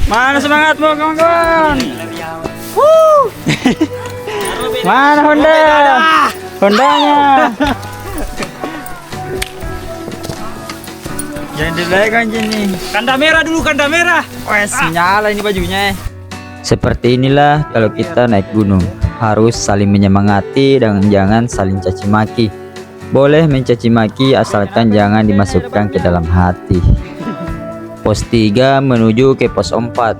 Mana semangatmu kawan-kawan? Mana Honda? Hondanya. Jangan dilaikan nih. Kanda merah dulu, kanda merah. Wes, nyala ini bajunya. Seperti inilah kalau kita naik gunung, harus saling menyemangati dan jangan saling caci maki. Boleh mencaci maki asalkan jangan dimasukkan ke dalam hati. Pos 3 menuju ke pos 4.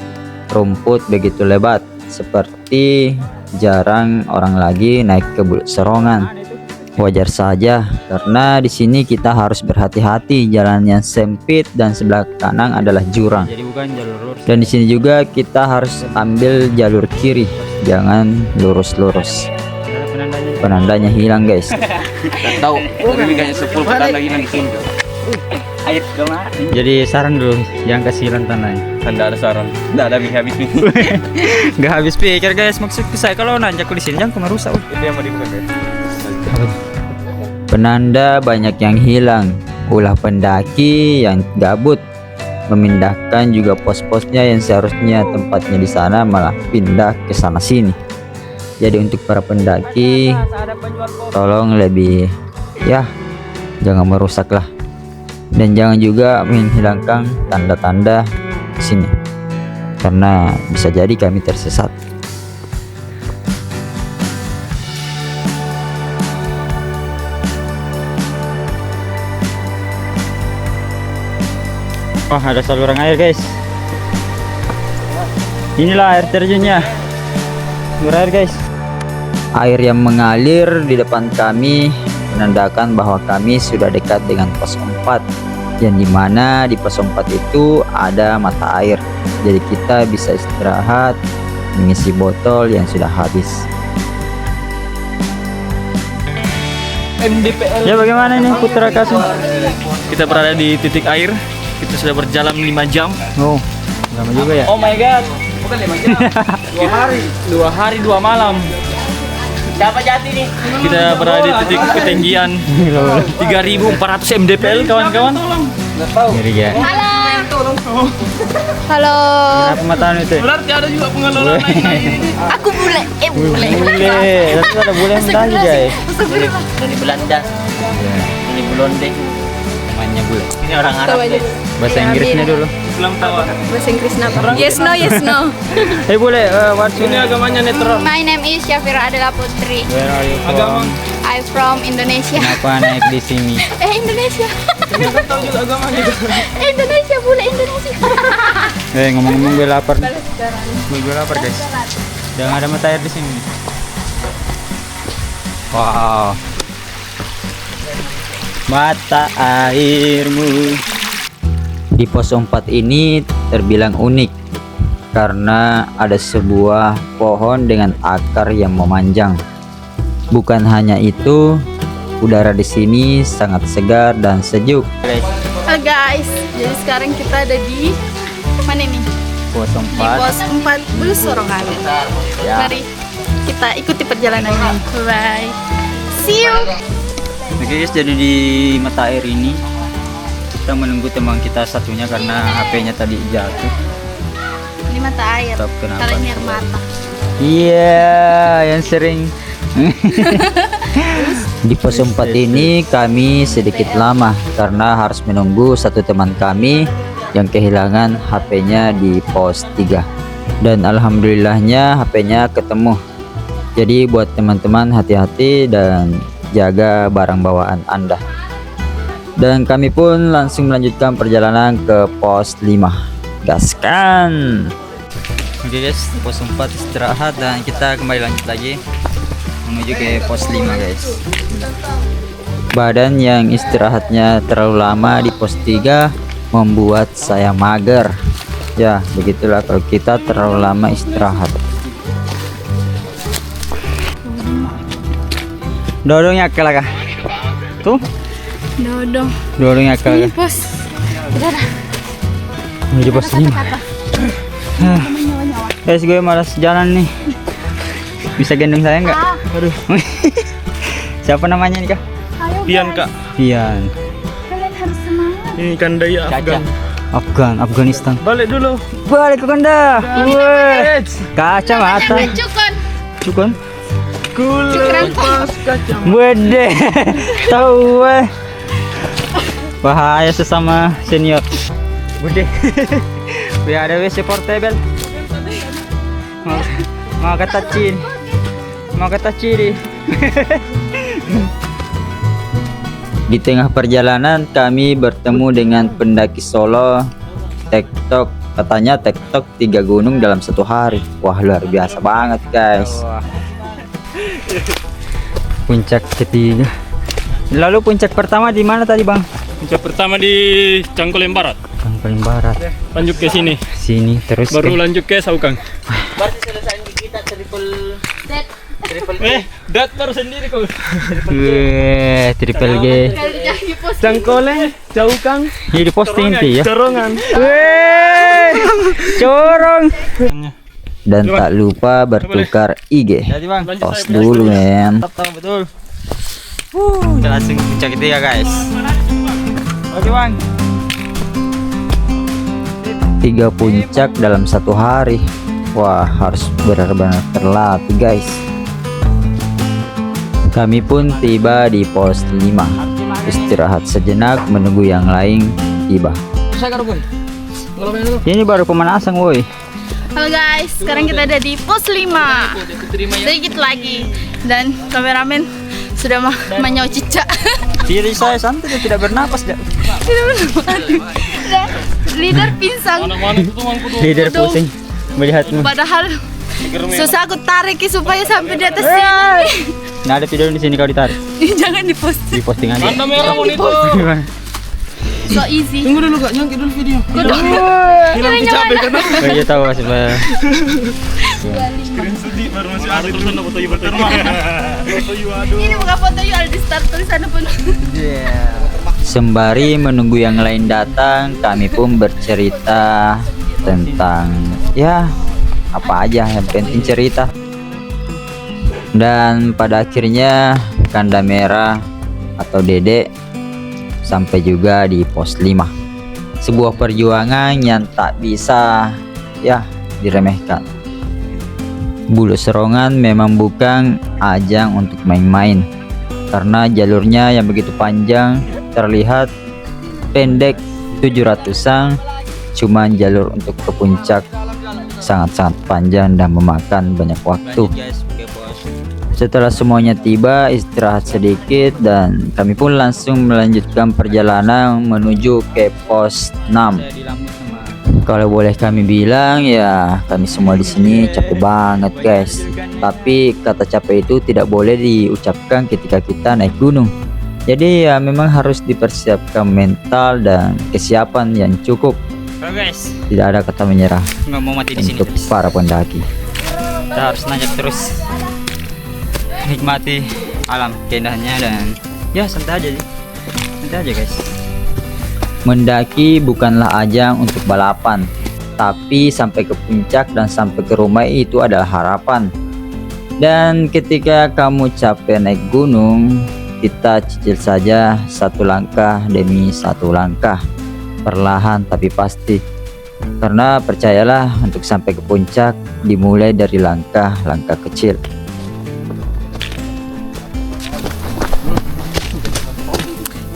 Rumput begitu lebat, seperti jarang orang lagi naik ke Bulu Serongan. Wajar saja karena di sini kita harus berhati-hati, jalannya sempit dan sebelah kanan adalah jurang. Jadi bukan jalur lurus. Dan di sini juga kita harus ambil jalur kiri, jangan lurus-lurus. Penandanya hilang guys. Tahu, lebih kayaknya 10 penanda hilang di sini. Air kemana? Jadi saran dulu, jangan kasih hilang tandanya. Anda ada saran? Nggak ada habis nih. Nggak habis pikir guys, maksudku saya kalau nanjak di sini jangan merusak. Itu yang mau dibuka guys. Penanda banyak yang hilang, ulah pendaki yang gabut memindahkan juga pos-posnya yang seharusnya tempatnya di sana malah pindah ke sana sini. Jadi untuk para pendaki tolong lebih ya jangan merusak lah, dan jangan juga menghilangkan tanda-tanda di sini karena bisa jadi kami tersesat. Oh, ada saluran air guys. Inilah air terjunnya. Berair guys. Air yang mengalir di depan kami menandakan bahwa kami sudah dekat dengan pos 4, yang dimana di pos 4 itu ada mata air. Jadi kita bisa istirahat, mengisi botol yang sudah habis. MDPL. Ya bagaimana ini Putra Kasih? Kita berada di titik air. Kita sudah berjalan 5 jam. Oh, lama juga ya. Oh my god. Bukan 5 jam. 2 hari. 2 hari 2 malam. Siapa jati nih? Kita berada di titik ketinggian 3.400 mdpl kawan-kawan. Enggak tahu. Ya. Halo. Halo. Kenapa matamu itu? Berarti ada juga pengelola lain. Aku bule. Bule. Bule. Tapi ada bule yang tadi guys. Dari Belanda. Ini blonde. Namanya bule. Ini orang Arab. Bahasa Inggrisnya dulu. Belum tahu. Bahasa Inggris apa? Yes no, yes no. Hey bule, what's your Ini name? agamanya netral. My name is Syafira Adela Putri. Where are you Agama. from? I'm from Indonesia. Kenapa naik di sini? Indonesia. Ini kan tahu juga agamanya. Indonesia, bule Indonesia. Ngomong-ngomong gue lapar. Gue lapar guys. Jangan ada mata air di sini. Wow. Mata airmu. Di pos 4 ini terbilang unik karena ada sebuah pohon dengan akar yang memanjang. Bukan hanya itu, udara di sini sangat segar dan sejuk. Halo guys, jadi sekarang kita ada di mana nih? Pos Di 4. pos 4 Bulu Serongan. Ya. Mari kita ikuti perjalanan ini. Bye. See you. Oke guys, jadi di mata air ini kita menunggu teman kita satunya karena HP-nya tadi jatuh. Ini mata air. Stop, kenapa? Kalau ini air mata. Iya, yang sering. Di pos 4 ini kami sedikit lama karena harus menunggu satu teman kami yang kehilangan HP-nya di pos 3. Dan alhamdulillahnya HP-nya ketemu. Jadi buat teman-teman hati-hati dan jaga barang bawaan Anda. Dan kami pun langsung melanjutkan perjalanan ke pos 5. Gaskan. Oke guys, pos 4 istirahat dan kita kembali lanjut lagi menuju ke pos 5 guys. Badan yang istirahatnya terlalu lama di pos 3 membuat saya mager. Ya begitulah kalau kita terlalu lama istirahat. Dodongnya kelakah tuh. Dodongnya Ini kelakah bos. Udah. menuju pos 5. Guys, gue malas jalan nih. Bisa gendong saya nggak? Aduh. Siapa namanya nih kak? Ayo Pian guys. kak. Pian. Kalian harus semangat. Ini kan daya Afgan. Afghanistan. Balik dulu. Balik ke Kanda. Wih, kacamata. Cukon. Cukon. Lepas kaca. Wede. Tahu weh. Bahaya sesama senior. Wede. Biar ada WC portable. Mau kata ciri. Mau kata ciri. Di tengah perjalanan kami bertemu dengan pendaki Solo. TikTok, katanya TikTok 3 gunung dalam 1 hari. Wah, luar biasa banget guys. Puncak ketiga. Lalu puncak pertama di mana tadi bang? Puncak pertama di Cangkolem Barat. Paling barat. Lanjut ke sini. Sini terus. Baru lanjut ke Saukang. Dat baru sendiri kok. Wih, triple G. Cangkolem, Saukang, Ini di posting nanti ya. Corongan. Wih, corong. Dan tak lupa bertukar IG. Jadi bang, Tos dulu men. tahu betul. Kita langsung puncak ketiga guys. Oke bang. 3 puncak dalam 1 hari. Wah, harus benar-benar terlatih guys. Kami pun tiba di pos 5. Istirahat sejenak menunggu yang lain tiba. Ini baru pemanasan woi. Halo guys, sekarang kita ada di pos 5. Sedikit lagi. Dan kameramen sudah menyau cicak. Diri saya santai tidak bernapas. Leader pinsang. Mana tuh tuangku tuh. Leader pusing melihatmu. Padahal susah aku tarik supaya sampai di atas sini. Nah, ada video di sini kau ditarik. Jangan diposting. Di posting aja. Tanda merah monitor. So easy. Tunggu dulu kak, nyangkit dulu video. Hilang Capek kan? Kayaknya tahu masih Pak. Screen sedih baru masih ada tulisan foto ibu terma. Foto ibu aduh. Ini bukan foto you, ada di start tulisannya pun. Sembari menunggu yang lain datang, kami pun bercerita tentang ya apa aja yang penting cerita. Dan pada akhirnya Kanda Merah atau Dede sampai juga di pos 5. Sebuah perjuangan yang tak bisa ya diremehkan. Bulu Serongan memang bukan ajang untuk main-main, karena jalurnya yang begitu panjang, terlihat pendek 700-an, cuman jalur untuk ke puncak sangat-sangat panjang dan memakan banyak waktu. Setelah semuanya tiba, istirahat sedikit dan kami pun langsung melanjutkan perjalanan menuju ke pos 6. Kalau boleh kami bilang ya, kami semua di sini capek banget guys. Tapi kata capek itu tidak boleh diucapkan ketika kita naik gunung. Jadi ya memang harus dipersiapkan mental dan kesiapan yang cukup. Guys, Tidak ada kata menyerah nggak mau mati di sini. untuk para pendaki. Kita harus nanjak terus. Nikmati alam keindahannya dan ya santai aja sih. Santai aja guys. Mendaki bukanlah ajang untuk balapan, tapi sampai ke puncak dan sampai ke rumah itu adalah harapan. Dan ketika kamu capek naik gunung, kita cicil saja 1 langkah demi 1 langkah, perlahan tapi pasti. Karena percayalah, untuk sampai ke puncak dimulai dari langkah-langkah kecil.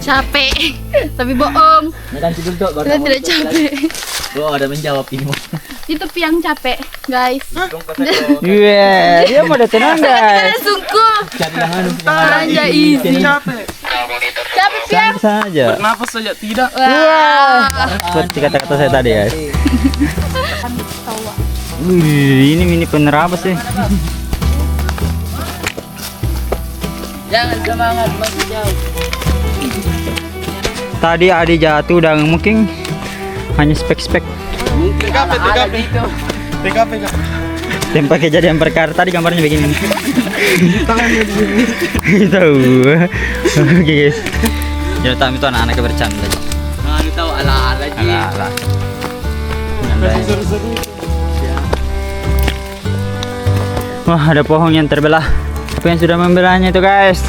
Capek, tapi bohong. Kita tidak capek. Oh, ada menjawab ini. Itu Piang capek, guys. Iya, dia mau tenang guys. Sungguh. Aja easy. Capek. Capek Piang. Santai saja. Nafas saja tidak. Wah. Seperti kata-kata saya tadi guys. Ini mini penerabas sih. Jangan semangat, masih jauh. Tadi Adi jatuh dan mungkin hanya spek-spek. TKP. Tempat kejadian perkara tadi gambarnya begini. Tahu. Oke guys. Jadi tahu itu anak-anak bercanda. Nah, tahu ala-ala aja. Ala-ala. Seru-seru. Wah, ada pohon yang terbelah. Apa yang sudah membelahnya itu guys?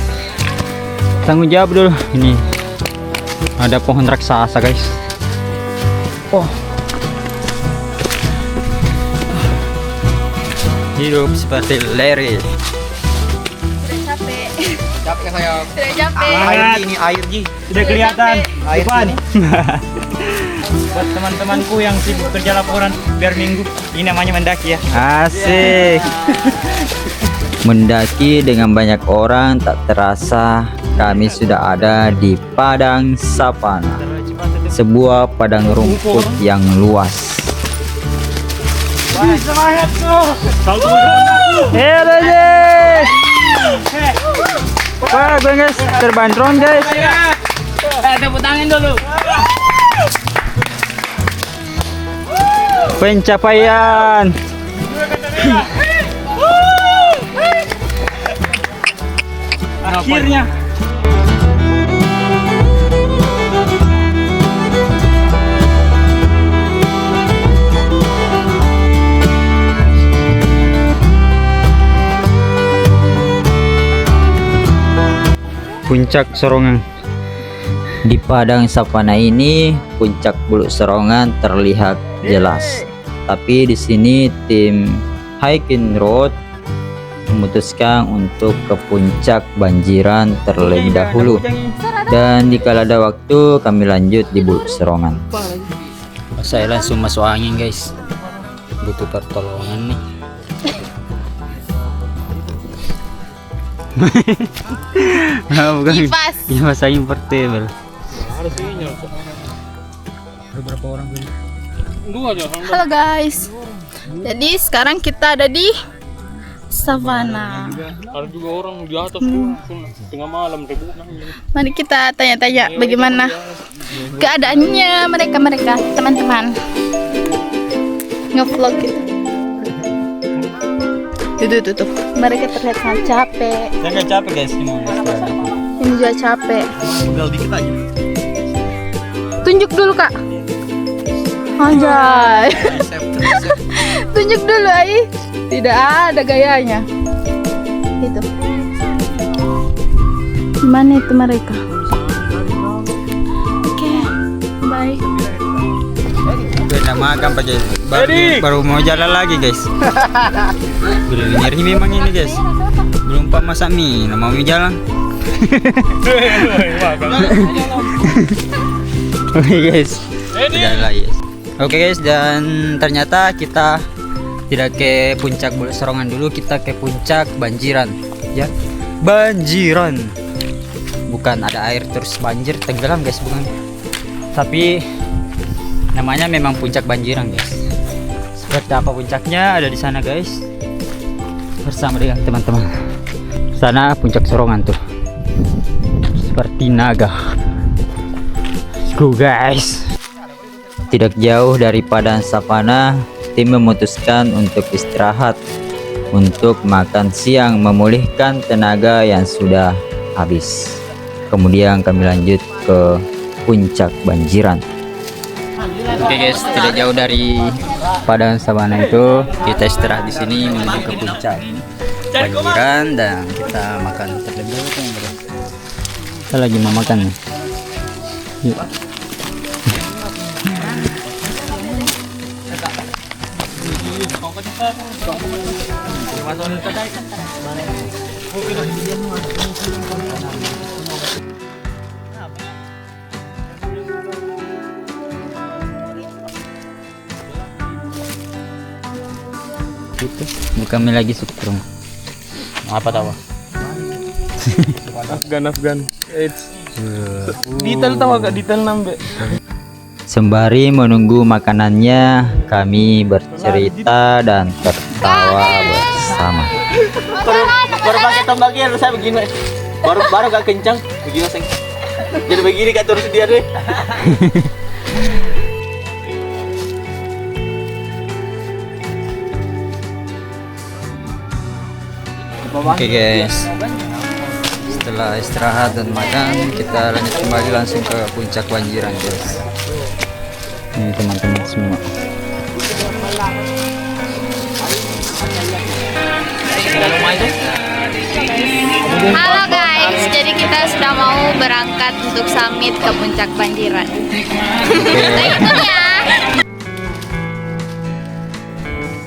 Tanggung jawab dulu. Ini ada pohon raksasa guys. Hidup seperti Larry. Sudah capek. Capek saya. Sudah capek. Air Ji, ini air Ji. Sudah kelihatan. Air Depan. Ji. Buat teman-temanku yang sibuk kerja laporan biar minggu, ini namanya mendaki ya. Asik. Mendaki dengan banyak orang, tak terasa kami sudah ada di padang savana. Sebuah padang rumput yang luas. Semangat tuh. Halo wah, gue guys terbang drone guys. Tepuk tangan dulu. Pencapaian. Akhirnya. Puncak Serongan. Di padang savana ini, puncak Bulu Serongan terlihat jelas. Tapi di sini tim Hiking Road memutuskan untuk ke puncak Banjiran terlebih dahulu. Dan dikala ada waktu, kami lanjut di Bulu Serongan. Saya langsung masuk angin guys. Butuh pertolongan nih. Bukan Kipas. kipas angin portable. Halo guys. Jadi sekarang kita ada di savana. Ada juga orang di atas tengah malam Mari kita tanya-tanya bagaimana keadaannya mereka teman-teman. Ngevlog gitu. Tuh. Mereka terlihat sangat capek. Saya nggak capek guys, ini Juga capek. Pegal dikit aja. Tunjuk dulu kak. Anjay. Tunjuk dulu ai. Tidak ada gayanya. Itu. Mana itu mereka? Oke, bye. Udah makan pakai baru mau jalan lagi guys. Belum nyari memang ini guys. Belum pak masak mie, mau mie jalan. Oke guys, jalan lagi guys. Oke guys, dan ternyata kita tidak ke puncak Bulu Serongan dulu, kita ke puncak Banjiran. Ya, Banjiran. Bukan ada air terus banjir tenggelam guys, bukan. Tapi namanya memang puncak Banjiran guys. Seperti apa puncaknya ada di sana guys. Bersama dengan teman-teman. Sana puncak Serongan tuh. Seperti naga. Let's go guys. Tidak jauh dari padang savana, tim memutuskan untuk istirahat, untuk makan siang, memulihkan tenaga yang sudah habis. Kemudian kami lanjut ke puncak Banjiran. Oke guys, tidak jauh dari padang savana itu, kita istirahat di sini menuju ke puncak Banjiran dan kita makan terlebih dahulu bro. Kita lagi mau makan nih. Yuk. Itu kami lagi syukur. Apa tahu? Afgan. Detail tahu agak detail nambe. Sembari menunggu makanannya, kami bercerita dan tertawa bersama. Baru pakai tombaknya saya begini. Baru gak kencang begini seng. Jadi begini gak terus dia deh. Oke guys, setelah istirahat dan makan, kita lanjut kembali langsung ke puncak Banjiran guys. Ini teman-teman semua. Halo guys, jadi kita sudah mau berangkat untuk summit ke puncak Banjiran. Kita ikut ya.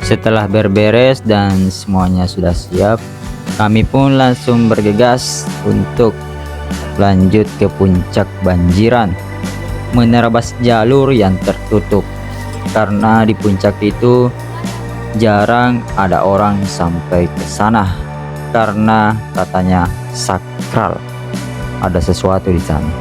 Setelah berberes dan semuanya sudah siap, kami pun langsung bergegas untuk lanjut ke puncak Banjiran, menerabas jalur yang tertutup karena di puncak itu jarang ada orang sampai ke sana karena katanya sakral, ada sesuatu di sana.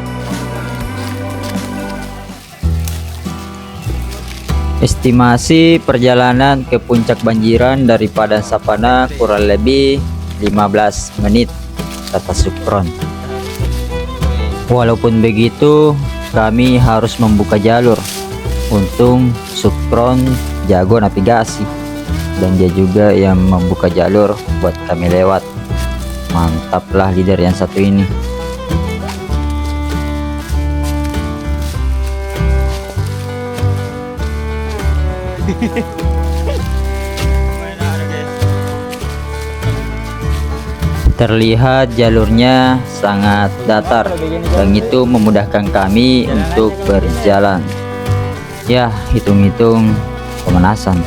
Estimasi perjalanan ke puncak Banjiran daripada Sapana kurang lebih 15 menit, kata Sukron. Walaupun begitu, kami harus membuka jalur. Untung Sukron jago navigasi dan dia juga yang membuka jalur buat kami lewat. Mantaplah leader yang satu ini. Terlihat jalurnya sangat datar dan itu memudahkan kami untuk berjalan. Ya, hitung-hitung pemanasan.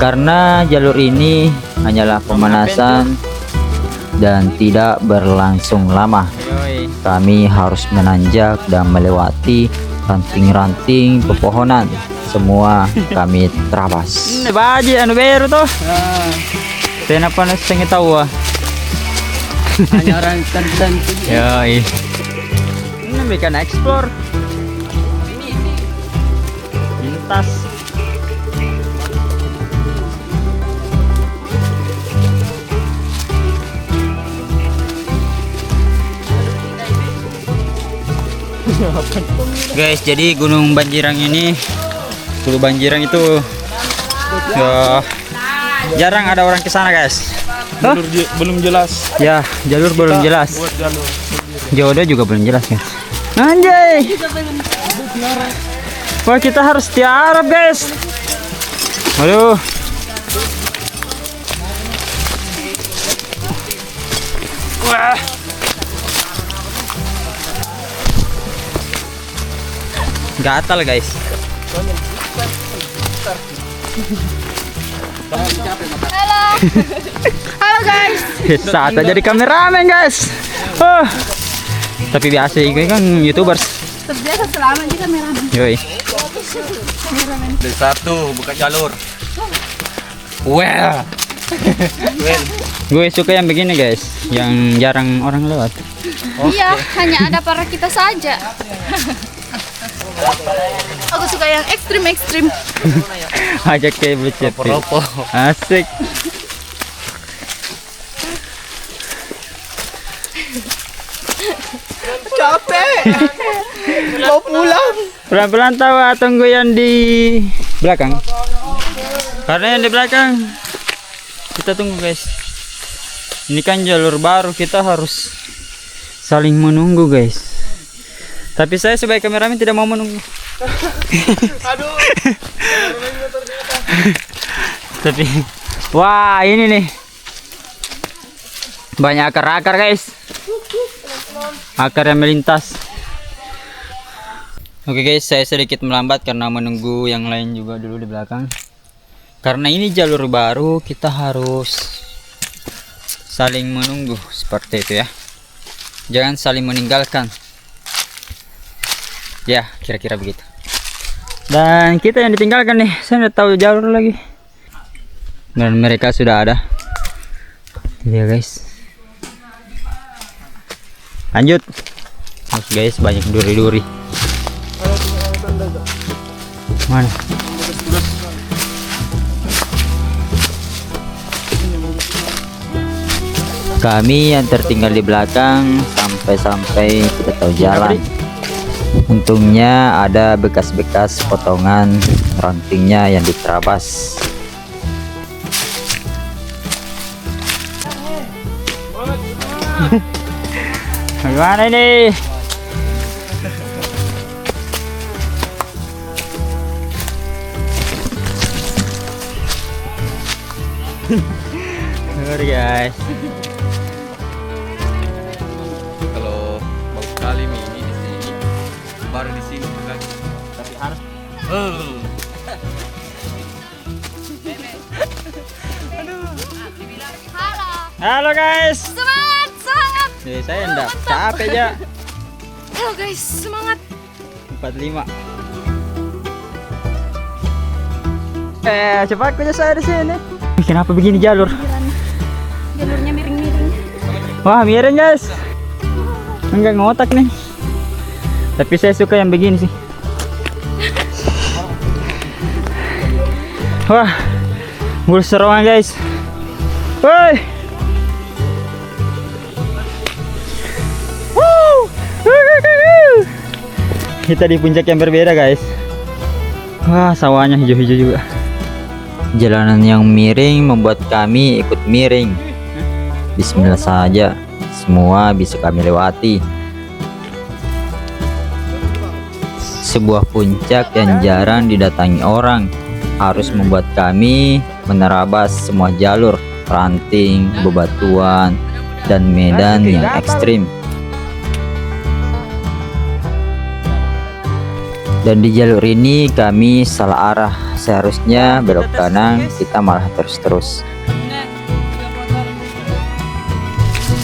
Karena jalur ini hanyalah pemanasan dan tidak berlangsung lama. Kami harus menanjak dan melewati ranting-ranting pepohonan. Semua kami terabas. Baji anu baru tuh. Kenapa nasi tahu ah? Hanya orang tertentu. Yoi. Ini bikin explore. Lintas. Guys, jadi Gunung Banjirang ini, Gunung Banjirang itu ya, jarang ada orang ke sana, guys. Belum jelas. Ya, jalur belum jelas. Buat jalur. Jodoh juga belum jelas, guys. Anjay. Wah, kita harus tiarap, guys. Aduh. Wah. Gatal, guys. Halo. Halo guys. Saat jadi kameramen, guys. Tapi biasa ini kan YouTubers. Terbiasa selama aja kameramen. Yoi. Dari satu buka jalur. Well. Gue suka yang begini, guys, yang jarang orang lewat. Iya, hanya ada para kita saja. Aku suka yang ekstrim-ekstrim. Ajak kayak becet. Ropo. Asik. Capek. Mau pulang. Pelan-pelan tahu, tunggu yang di belakang. Karena yang di belakang kita tunggu, guys. Ini kan jalur baru, kita harus saling menunggu, guys. Tapi saya sebagai kameramen tidak mau menunggu. Aduh. Tapi wah, ini nih banyak akar-akar, guys. Akar yang melintas. Oke, guys, saya sedikit melambat karena menunggu yang lain juga dulu di belakang. Karena ini jalur baru, kita harus saling menunggu seperti itu ya. Jangan saling meninggalkan. Ya, kira-kira begitu. Dan kita yang ditinggalkan nih, saya tidak tahu jalur lagi. Dan mereka sudah ada. Iya, guys. Lanjut. Terus, guys, banyak duri-duri. Mana? Kami yang tertinggal di belakang sampai kita tahu jalan. Untungnya ada bekas-bekas potongan rantingnya yang diterabas. Gimana ini? Guys. Kalau bagus sekali ini di sini. Baru di sini lagi. Tapi harus Halo guys. Semangat, semangat. Saya enggak capek ya. Ayo guys, semangat. 45. Cepat aja saya di sini. Kenapa begini jalur? Jalurnya miring-miring. Wah, miring guys. Enggak ngotak nih. Tapi saya suka yang begini sih. Wah, bulu serongan guys. Woi. Woo. Kita di puncak yang berbeda guys. Wah, sawahnya hijau-hijau juga. Jalanan yang miring membuat kami ikut miring. Bismillah saja, semua bisa kami lewati. Sebuah puncak yang jarang didatangi orang harus membuat kami menerabas semua jalur, ranting, bebatuan, dan medan yang ekstrim. Dan di jalur ini kami salah arah, seharusnya belok kanan, kita malah terus-terus.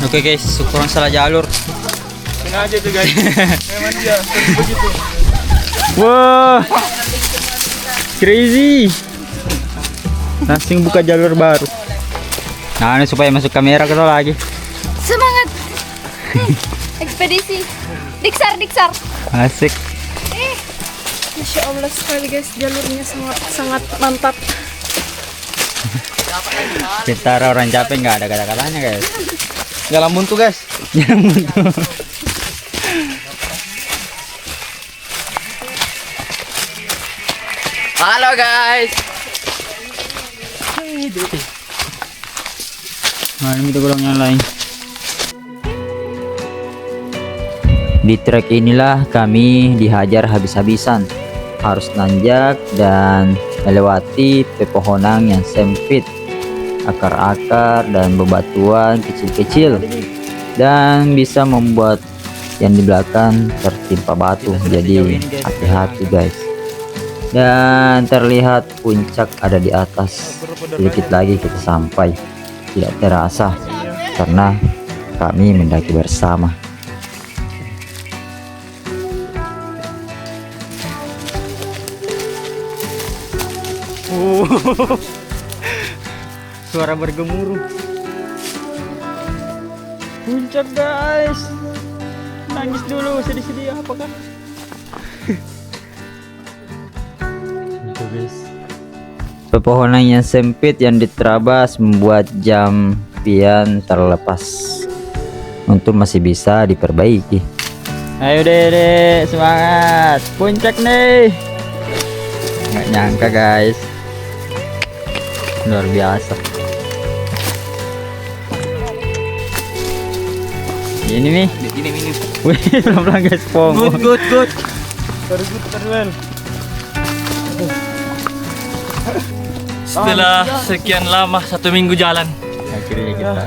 Oke guys, syukuran salah jalur. Sengaja tuh guys. Memang dia begitu. Wah, crazy. Langsung buka jalur baru. Nah, ini supaya masuk kamera kita lagi. Semangat. Ekspedisi. Diksar, diksar. Asik. Masya Allah sekali guys, jalurnya sangat mantap. Kita orang capek nggak ada kata-katanya guys. Jalan buntu guys. Jangan buntu. Halo guys. Mana itu golong yang lain. Di trek inilah kami dihajar habis-habisan. Harus nanjak dan melewati pepohonan yang sempit, akar-akar dan bebatuan kecil-kecil, dan bisa membuat yang di belakang tertimpa batu. Jadi hati-hati guys. Dan terlihat puncak ada di atas. Sedikit lagi kita sampai. Tidak terasa karena kami mendaki bersama. Suara bergemuruh. Puncak guys. Nangis dulu, sedih-sedih apa kan? Itu guys. Pepohonan yang sempit yang diterabas membuat jam pian terlepas. Untung masih bisa diperbaiki. Ayo deh, semangat. Puncak nih. Nggak nyangka guys. Luar biasa. Ini nih. Ini. Wih, pelan-pelan guys, pong. Good. Very well. Setelah sekian lama 1 minggu jalan,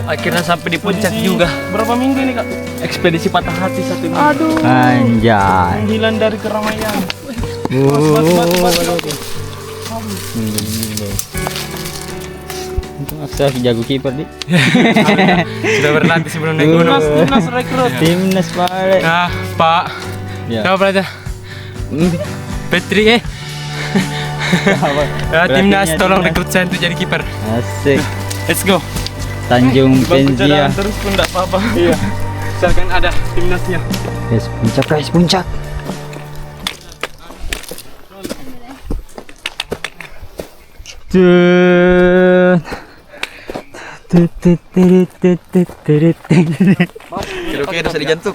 akhirnya sampai di puncak juga. Berapa minggu ini kak? Ekspedisi patah hati 1 minggu. Aduh. Anjay. Panggilan dari keramaian. Untung aku jago kiper di. Sudah berlatih sebelum naik gunung. Timnas rekrut. Timnas balik. Nah, Pak. Ya. Coba aja. Petri ya, timnas tolong rekrut saya untuk jadi kiper. Asik. Let's go. Tanjung Penzia. Terus pun enggak apa-apa. Iya. Misalkan ada timnasnya. Guys, puncak. Kira-kira ada jantung.